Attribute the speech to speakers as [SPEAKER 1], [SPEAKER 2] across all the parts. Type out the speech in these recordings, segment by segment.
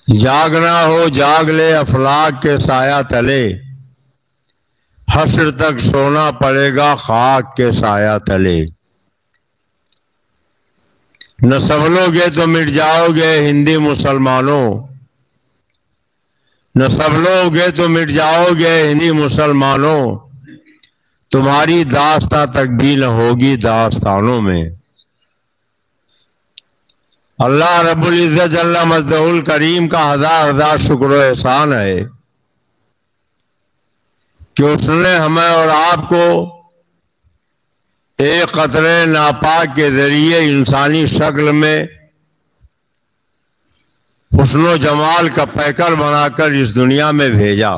[SPEAKER 1] جاگنا ہو جاگ لے افلاک کے سایہ تلے، حشر تک سونا پڑے گا خاک کے سایہ تلے۔ نہ سنبھلو گے تو مٹ جاؤ گے ہندی مسلمانوں، نہ سنبھلو گے تو مٹ جاؤ گے ہندی مسلمانوں، تمہاری داستاں تک بھی نہ ہوگی داستانوں میں۔ اللہ رب العزت جل مجدہ الکریم کا ہزار ہزار شکر و احسان ہے کہ اس نے ہمیں اور آپ کو ایک قطرے ناپاک کے ذریعے انسانی شکل میں حسن و جمال کا پیکر بنا کر اس دنیا میں بھیجا۔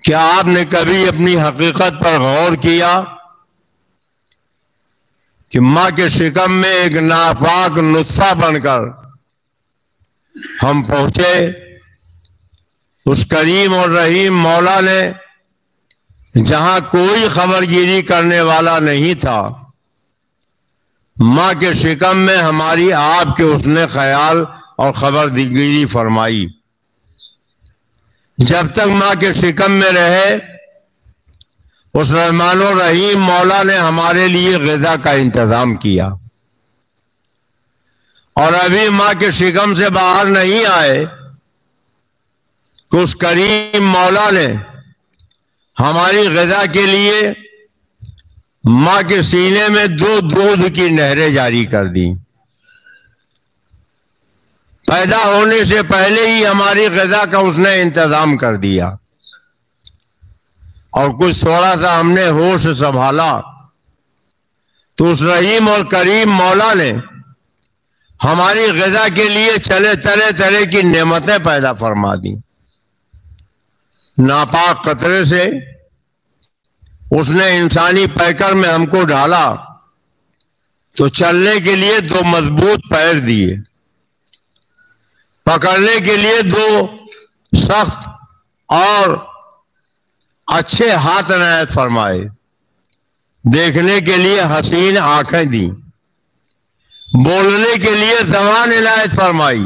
[SPEAKER 1] کیا آپ نے کبھی اپنی حقیقت پر غور کیا کہ ماں کے شکم میں ایک ناپاک نطفہ بن کر ہم پہنچے؟ اس کریم اور رحیم مولا نے جہاں کوئی خبر گیری کرنے والا نہیں تھا، ماں کے شکم میں ہماری آپ کے اس نے خیال اور خبر گیری فرمائی۔ جب تک ماں کے شکم میں رہے اس رحمان و رحیم مولا نے ہمارے لیے غذا کا انتظام کیا، اور ابھی ماں کے شکم سے باہر نہیں آئے کہ اس کریم مولا نے ہماری غذا کے لیے ماں کے سینے میں دو دودھ کی نہریں جاری کر دیں۔ پیدا ہونے سے پہلے ہی ہماری غذا کا اس نے انتظام کر دیا، اور کچھ تھوڑا سا ہم نے ہوش سنبھالا تو اس رحیم اور کریم مولا نے ہماری غذا کے لیے طرح طرح کی نعمتیں پیدا فرما دیں۔ ناپاک قطرے سے اس نے انسانی پیکر میں ہم کو ڈالا تو چلنے کے لیے دو مضبوط پیر دیے، پکڑنے کے لیے دو سخت اور اچھے ہاتھ عنایت فرمائے، دیکھنے کے لیے حسین آنکھیں دیں، بولنے کے لیے زبان عنایت فرمائی،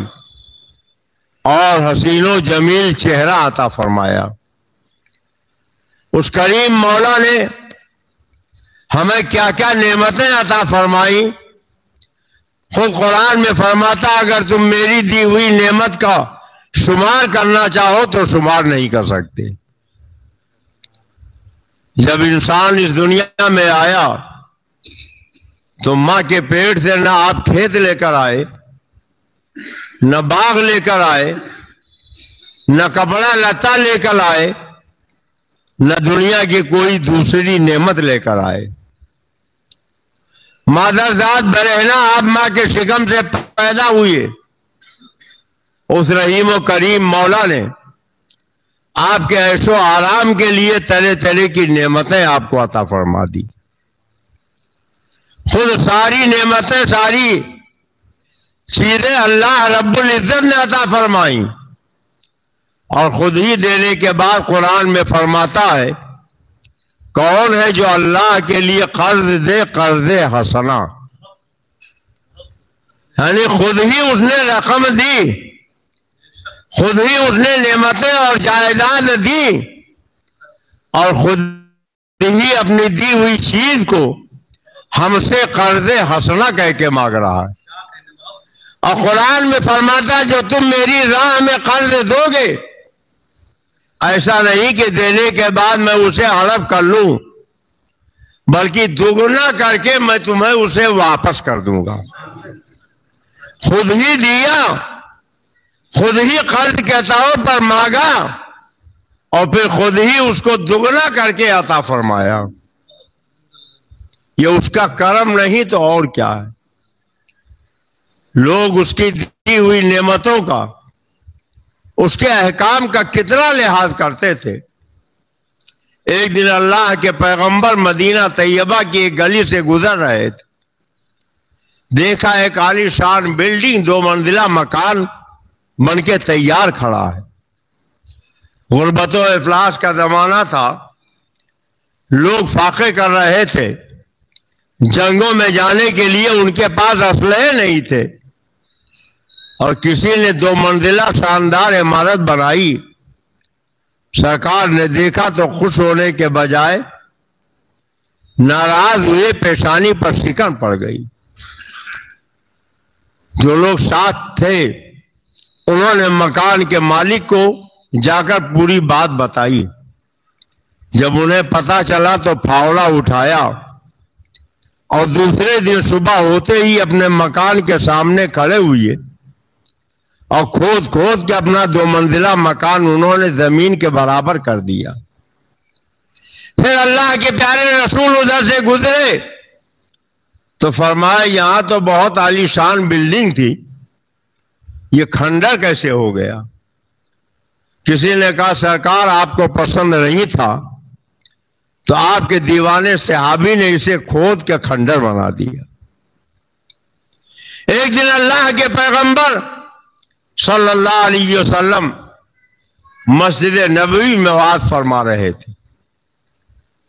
[SPEAKER 1] اور حسین و جمیل چہرہ عطا فرمایا۔ اس کریم مولا نے ہمیں کیا کیا نعمتیں عطا فرمائی، خود قرآن میں فرماتا اگر تم میری دی ہوئی نعمت کا شمار کرنا چاہو تو شمار نہیں کر سکتے۔ جب انسان اس دنیا میں آیا تو ماں کے پیٹ سے نہ آپ کھیت لے کر آئے، نہ باغ لے کر آئے، نہ کپڑا لتا لے کر آئے، نہ دنیا کی کوئی دوسری نعمت لے کر آئے۔ مادر ذات برہنہ آپ ماں کے شکم سے پیدا ہوئے، اس رحیم و کریم مولا نے آپ کے عیش و آرام کے لیے طرح طرح کی نعمتیں آپ کو عطا فرما دی۔ خود ساری نعمتیں، ساری چیزیں اللہ رب العزت نے عطا فرمائیں، اور خود ہی دینے کے بعد قرآن میں فرماتا ہے کون ہے جو اللہ کے لیے قرض دے قرض حسنا، یعنی خود ہی اس نے رقم دی، خود ہی اس نے نعمتیں اور جائیداد دی، اور خود ہی اپنی دی ہوئی چیز کو ہم سے قرض حسنا کہہ کے مانگ رہا ہے۔ اور قرآن میں فرماتا جو تم میری راہ میں قرض دو گے، ایسا نہیں کہ دینے کے بعد میں اسے ہڑپ کر لوں، بلکہ دگنا کر کے میں تمہیں اسے واپس کر دوں گا۔ خود ہی دیا، خود ہی قرض کے طور پر مانگا، اور پھر خود ہی اس کو دگنا کر کے عطا فرمایا۔ یہ اس کا کرم نہیں تو اور کیا ہے۔ لوگ اس کی دی ہوئی نعمتوں کا، اس کے احکام کا کتنا لحاظ کرتے تھے۔ ایک دن اللہ کے پیغمبر مدینہ طیبہ کی ایک گلی سے گزر رہے تھے، دیکھا ایک عالی شان بلڈنگ 2 منزلہ مکان بن کے تیار کھڑا ہے۔ غربت و افلاس کا زمانہ تھا، لوگ فاقے کر رہے تھے، جنگوں میں جانے کے لیے ان کے پاس اسلحے نہیں تھے، اور کسی نے 2 منزلہ شاندار عمارت بنائی. سرکار نے دیکھا تو خوش ہونے کے بجائے ناراض ہوئے, پیشانی پر سکن پڑ گئی. جو لوگ ساتھ تھے انہوں نے مکان کے مالک کو جا کر پوری بات بتائی. جب انہیں پتا چلا تو پھاوڑا اٹھایا اور دوسرے دن صبح ہوتے ہی اپنے مکان کے سامنے کھڑے ہوئے اور کھود کھود کے اپنا 2 منزلہ مکان انہوں نے زمین کے برابر کر دیا. پھر اللہ کے پیارے رسول ادھر سے گزرے تو فرمایا یہاں تو بہت عالی شان بلڈنگ تھی, یہ کھنڈر کیسے ہو گیا؟ کسی نے کہا سرکار آپ کو پسند نہیں تھا تو آپ کے دیوانے صحابی نے اسے کھود کے کھنڈر بنا دیا. ایک دن اللہ کے پیغمبر صلی اللہ علیہ وسلم مسجد نبوی میں وعظ فرما رہے تھے.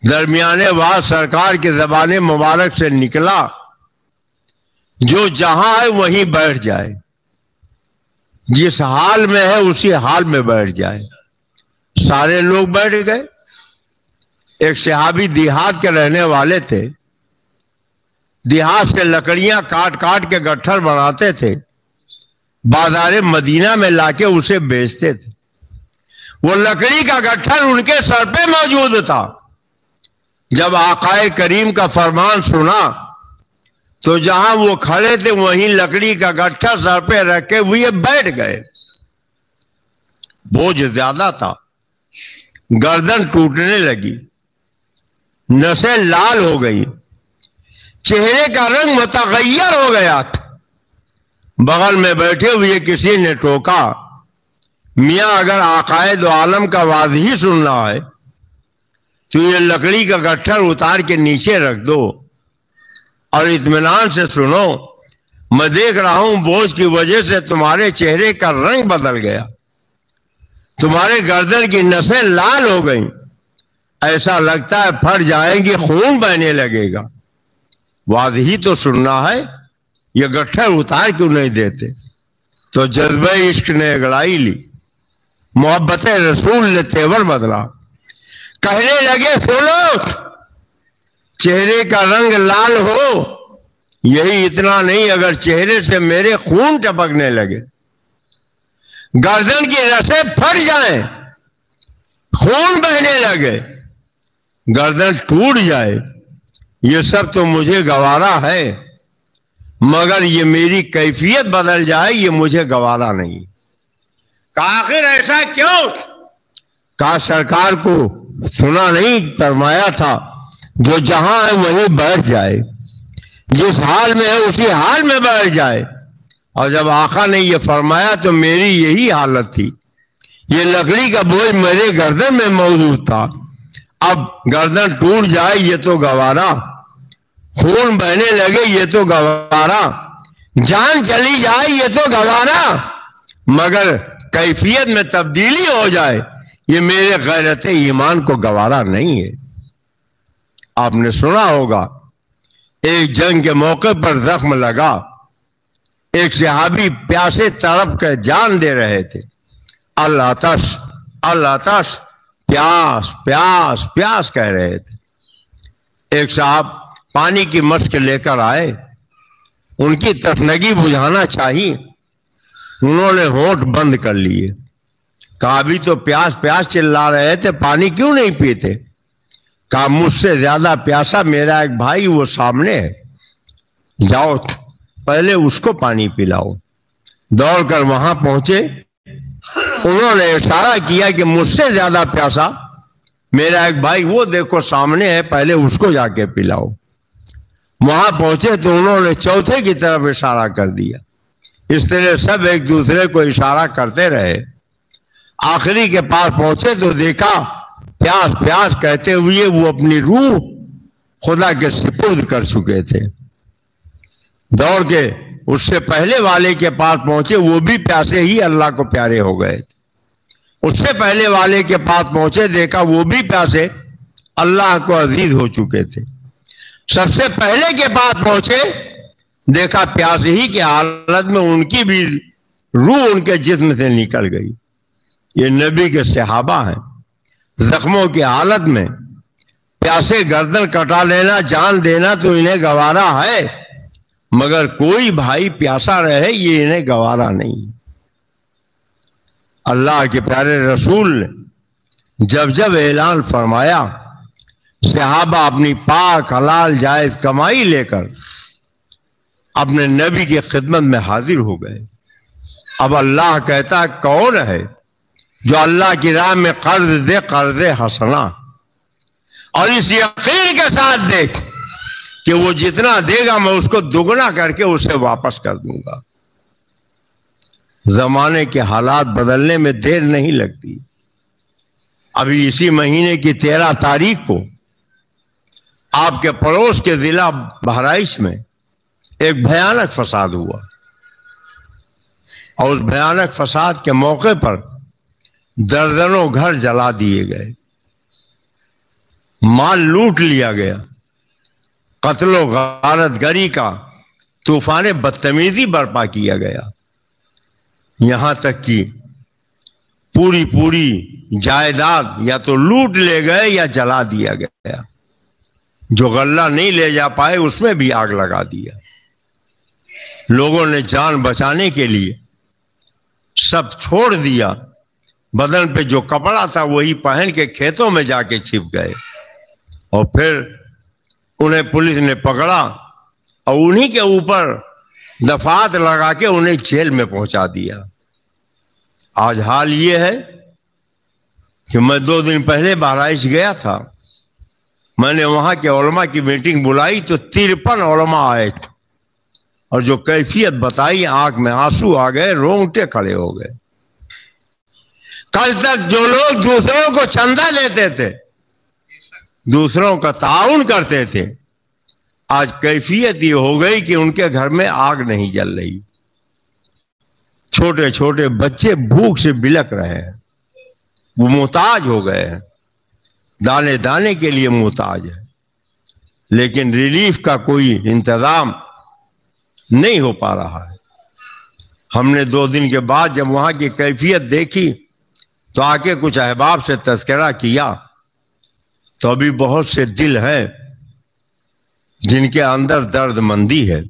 [SPEAKER 1] درمیانے وعظ سرکار کی زبان مبارک سے نکلا جو جہاں ہے وہیں بیٹھ جائے, جس حال میں ہے اسی حال میں بیٹھ جائے. سارے لوگ بیٹھ گئے. ایک صحابی دیہات کے رہنے والے تھے, دیہات سے لکڑیاں کاٹ کاٹ کے گٹھر بناتے تھے, بازار مدینہ میں لا کے اسے بیچتے تھے. وہ لکڑی کا گٹھر ان کے سر پہ موجود تھا. جب آقا کریم کا فرمان سنا تو جہاں وہ کھڑے تھے وہیں لکڑی کا گٹھر سر پہ رکھے ہوئے بیٹھ گئے. بوجھ زیادہ تھا, گردن ٹوٹنے لگی, نسیں لال ہو گئی, چہرے کا رنگ متغیر ہو گیا. بغل میں بیٹھے ہوئے کسی نے ٹوکا میاں اگر عقائد عالم کا واضح ہی سننا ہے تو یہ لکڑی کا گٹھر اتار کے نیچے رکھ دو اور اطمینان سے سنو. میں دیکھ رہا ہوں بوجھ کی وجہ سے تمہارے چہرے کا رنگ بدل گیا, تمہارے گردن کی نسیں لال ہو گئیں, ایسا لگتا ہے پھٹ جائیں گی, خون بہنے لگے گا. واضح تو سننا ہے, یہ گٹھر اتار کیوں نہیں دیتے؟ تو جذبہ عشق نے اگڑائی لی, محبت رسول نے تیور بدلا. کہنے لگے سنو, چہرے کا رنگ لال ہو, یہی اتنا نہیں, اگر چہرے سے میرے خون ٹپکنے لگے, گردن کی رسیں پھٹ جائیں, خون بہنے لگے, گردن ٹوٹ جائے, یہ سب تو مجھے گوارا ہے, مگر یہ میری کیفیت بدل جائے یہ مجھے گوارا نہیں. کہا آخر ایسا کیوں؟ کہا سرکار کو سنا نہیں فرمایا تھا جو جہاں ہے وہیں بیٹھ جائے, جس حال میں ہے اسی حال میں بیٹھ جائے. اور جب آقا نے یہ فرمایا تو میری یہی حالت تھی, یہ لکڑی کا بوجھ میرے گردن میں موجود تھا, اب گردن ٹوٹ جائے یہ تو گوارا, خون بہنے لگے یہ تو گوارا, جان چلی جائے یہ تو گوارا, مگر کیفیت میں تبدیلی ہو جائے یہ میرے غیرت ایمان کو گوارا نہیں ہے. آپ نے سنا ہوگا ایک جنگ کے موقع پر زخم لگا, ایک صحابی پیاسے تڑپ کر جان دے رہے تھے, العطش العطش, پیاس پیاس پیاس کہہ رہے تھے. ایک صاحب پانی کی مشک لے کر آئے, ان کی تشنگی بجھانا چاہیے, انہوں نے ہونٹ بند کر لیے. کہا ابھی تو پیاس پیاس چلا رہے تھے, پانی کیوں نہیں پیتے؟ کہا مجھ سے زیادہ پیاسا میرا ایک بھائی وہ سامنے ہے, جاؤ پہلے اس کو پانی پلاؤ. دوڑ کر وہاں پہنچے, انہوں نے اشارہ کیا کہ مجھ سے زیادہ پیاسا میرا ایک بھائی وہ دیکھو سامنے ہے, پہلے اس کو جا کے پلاؤ. وہاں پہنچے تو انہوں نے چوتھے کی طرف اشارہ کر دیا. اس طرح سب ایک دوسرے کو اشارہ کرتے رہے. آخری کے پاس پہنچے تو دیکھا پیاس پیاس کہتے ہوئے وہ اپنی روح خدا کے سپرد کر چکے تھے. دوڑ کے اس سے پہلے والے کے پاس پہنچے, وہ بھی پیاسے ہی اللہ کو پیارے ہو گئے تھے. اس سے پہلے والے کے پاس پہنچے, دیکھا وہ بھی پیاسے اللہ کو عزیز ہو چکے تھے. سب سے پہلے کے پاس پہنچے, دیکھا پیاس ہی کی حالت میں ان کی بھی روح ان کے جسم سے نکل گئی. یہ نبی کے صحابہ ہیں. زخموں کی حالت میں پیاسے گردن کٹا لینا، جان دینا تو انہیں گوارا ہے، مگر کوئی بھائی پیاسا رہے یہ انہیں گوارا نہیں. اللہ کے پیارے رسول نے جب جب اعلان فرمایا، صحابہ اپنی پاک حلال جائز کمائی لے کر اپنے نبی کی خدمت میں حاضر ہو گئے. اب اللہ کہتا ہے کون ہے جو اللہ کی راہ میں قرض دے، قرض حسنا، اور اس یقین کے ساتھ دے کہ وہ جتنا دے گا میں اس کو دگنا کر کے اسے واپس کر دوں گا. زمانے کے حالات بدلنے میں دیر نہیں لگتی. ابھی اسی مہینے کی 13 تاریخ کو آپ کے پڑوس کے ضلع بہرائچ میں ایک بھیانک فساد ہوا، اور اس بھیانک فساد کے موقع پر درجنوں گھر جلا دیے گئے، مال لوٹ لیا گیا، قتل و غارت گری کا طوفان بدتمیزی برپا کیا گیا، یہاں تک کہ پوری جائیداد یا تو لوٹ لے گئے یا جلا دیا گیا. جو غلہ نہیں لے جا پائے اس میں بھی آگ لگا دیا. لوگوں نے جان بچانے کے لیے سب چھوڑ دیا، بدن پہ جو کپڑا تھا وہی پہن کے کھیتوں میں جا کے چھپ گئے، اور پھر انہیں پولیس نے پکڑا اور انہی کے اوپر دفعات لگا کے انہیں جیل میں پہنچا دیا. آج حال یہ ہے کہ میں 2 دن پہلے بہرائچ گیا تھا، میں نے وہاں کے علماء کی میٹنگ بلائی تو 53 علماء آئے تھے، اور جو کیفیت بتائی آنکھ میں آنسو آ گئے، رونگٹے کھڑے ہو گئے. کل تک جو لوگ دوسروں کو چندہ دیتے تھے، دوسروں کا تعاون کرتے تھے، آج کیفیت یہ ہو گئی کہ ان کے گھر میں آگ نہیں جل رہی. چھوٹے چھوٹے بچے بھوک سے بلک رہے ہیں، وہ محتاج ہو گئے ہیں، دانے دانے کے لیے محتاج ہے، لیکن ریلیف کا کوئی انتظام نہیں ہو پا رہا ہے. ہم نے 2 دن کے بعد جب وہاں کی کیفیت دیکھی تو آ کے کچھ احباب سے تذکرہ کیا، تو ابھی بہت سے دل ہیں جن کے اندر درد مندی ہے.